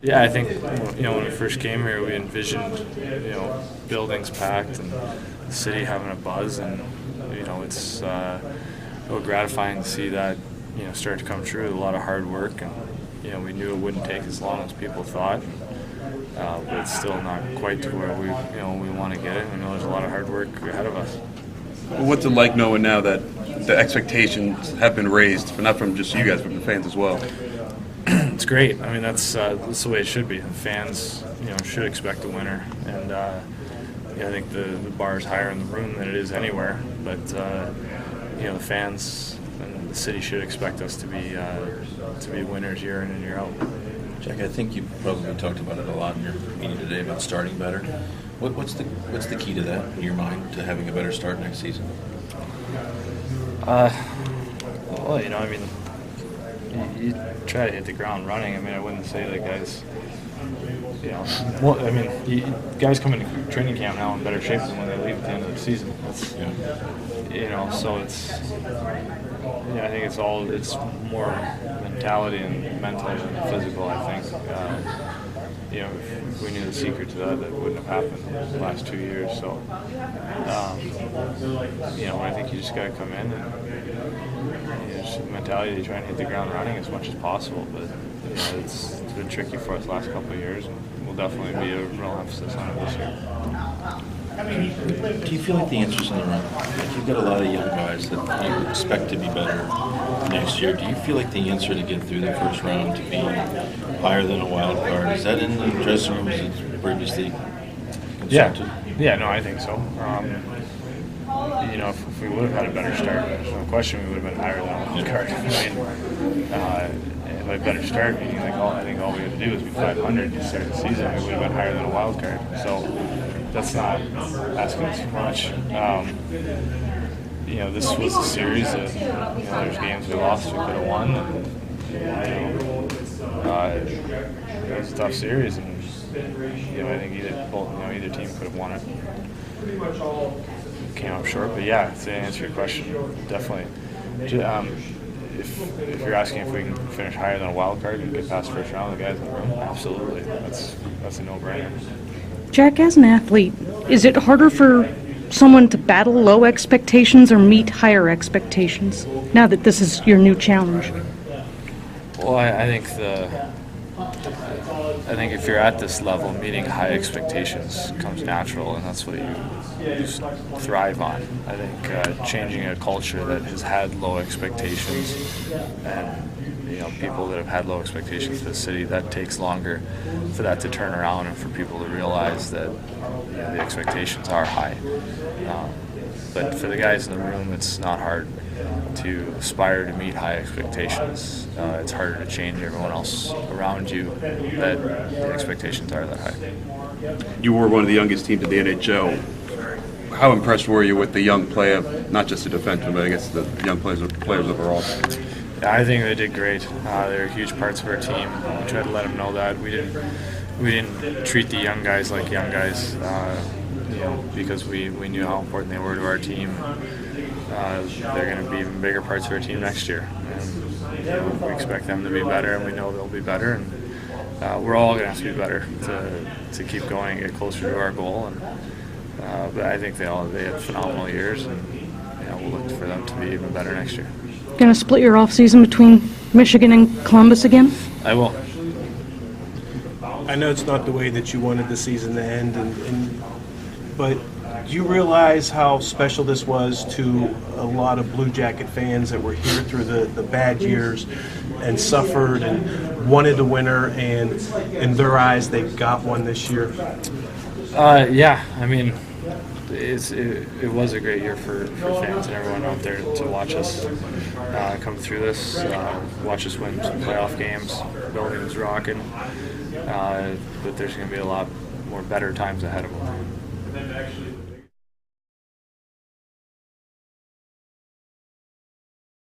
Yeah, I think when we first came here, we envisioned buildings packed and the city having a buzz, and it's real gratifying to see that start to come true. A lot of hard work, and we knew it wouldn't take as long as people thought, but it's still not quite to where we want to get it. We know there's a lot of hard work ahead of us. What's it like knowing now that the expectations have been raised, not from just you guys, but from fans as well? It's great. I mean, that's the way it should be. Fans, should expect a winner, and I think the bar is higher in the room than it is anywhere. But the fans and the city should expect us to be winners year in and year out. Jack, I think you probably talked about it a lot in your meeting today about starting better. What's the key to that in your mind, to having a better start next season? You try to hit the ground running. I mean, I wouldn't say that guys, guys come into training camp now in better shape than when they leave at the end of the season. So it's, I think it's more mentality and mental than physical, I think. If we knew the secret to that wouldn't have happened the last 2 years. So, I think you just got to come in and just mentality, try and hit the ground running as much as possible. But it's been tricky for us the last couple of years, and will definitely be a real emphasis on it this year. Do you feel like the answer's in the run? Like, you've got a lot of young guys that you expect to be better next year. Do you feel like the answer to get through the first round, to be higher than a wild card, is that in the dressing room as it's previously constructed? Yeah, no, I think so. If we would have had a better start, there's no question we would have been higher than a wild card. By better start, meaning I think all we had to do was be 500 to start the season. We would have been higher than a wild card. So that's not asking too much. This was a series that there's games we lost we could have won. It was a tough series, and I think either team could have won it. Came up short, but yeah, to answer your question, definitely. If you're asking if we can finish higher than a wild card and get past the first round, the guys in the room, absolutely. That's a no-brainer. Jack, as an athlete, is it harder for someone to battle low expectations or meet higher expectations now that this is your new challenge? Well, I think if you're at this level, meeting high expectations comes natural, and that's what you thrive on. I think changing a culture that has had low expectations, and people that have had low expectations for the city, that takes longer for that to turn around and for people to realize that the expectations are high. But for the guys in the room, it's not hard to aspire to meet high expectations. It's harder to change everyone else around you that the expectations are that high. You were one of the youngest teams in the NHL. How impressed were you with the young player, not just the defenseman, but I guess the young players overall? Yeah, I think they did great. They're huge parts of our team. We tried to let them know that we didn't treat the young guys like young guys, because we knew how important they were to our team. They're going to be even bigger parts of our team next year, and we expect them to be better, and we know they'll be better, and we're all going to have to be better to keep going and get closer to our goal. And but I think they had phenomenal years, and we'll look for them to be even better next year. Going to split your off season between Michigan and Columbus again? I will. I know it's not the way that you wanted the season to end, but do you realize how special this was to a lot of Blue Jacket fans that were here through the bad years and suffered and wanted a winner, and in their eyes they got one this year? Yeah, I mean, it was a great year for fans and everyone out there to watch us come through this, watch us win some playoff games. The building was rocking, but there's going to be a lot more better times ahead of them.